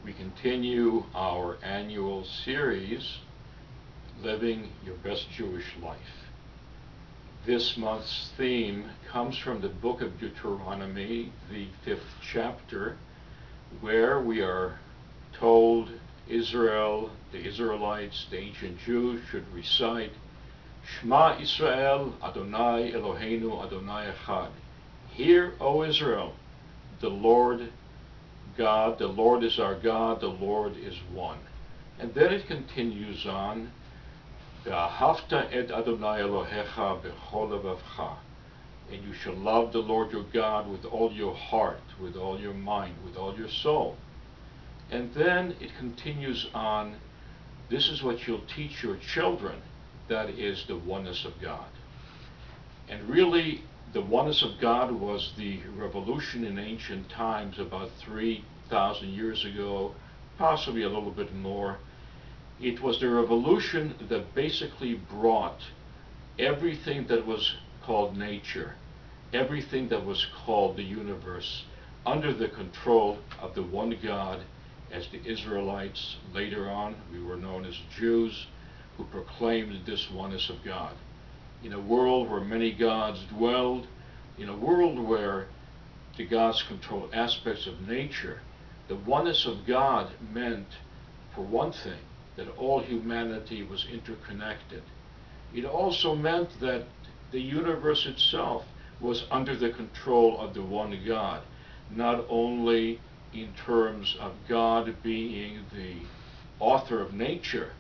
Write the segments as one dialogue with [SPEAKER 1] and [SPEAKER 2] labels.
[SPEAKER 1] We continue our annual series, Living Your Best Jewish Life. This month's theme comes from the book of Deuteronomy, the 5th chapter, where we are told Israel, the Israelites, the ancient Jews, should recite, Shema Israel, Adonai Eloheinu, Adonai Echad. Hear, O Israel, the Lord God, the Lord is our God, the Lord is one. And then it continues on, Ve'ahavta et Adonai Elohecha b'chol levavcha. And you shall love the Lord your God with all your heart, with all your mind, with all your soul. And then it continues on, this is what you'll teach your children, that is the oneness of God. And really, the oneness of God was the revolution in ancient times about 3,000 years ago, possibly a little bit more. It was the revolution that basically brought everything that was called nature, everything that was called the universe, under the control of the one God, as the Israelites. Later on, we were known as Jews, who proclaimed this oneness of God. In a world where many gods dwelled, in a world where the gods controlled aspects of nature, the oneness of God meant, for one thing, that all humanity was interconnected. It also meant that the universe itself was under the control of the one God, not only in terms of God being the author of nature,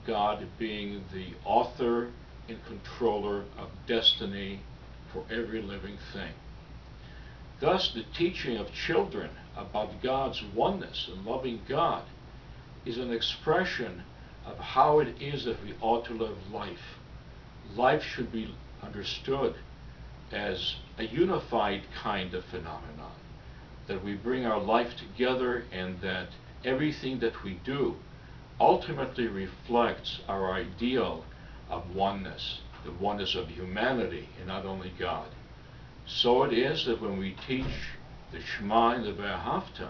[SPEAKER 1] God being the author and controller of destiny for every living thing. Thus, the teaching of children about God's oneness and loving God is an expression of how it is that we ought to live life. Life should be understood as a unified kind of phenomenon, that we bring our life together and that everything that we do ultimately reflects our ideal of oneness, the oneness of humanity and not only God. So it is that when we teach the Shema and the Ve'ahavta,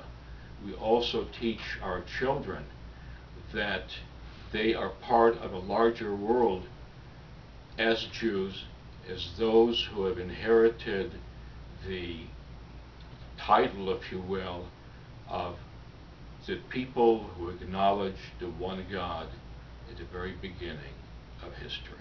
[SPEAKER 1] we also teach our children that they are part of a larger world as Jews, as those who have inherited the title, if you will, of the people who acknowledge the one God at the very beginning of history.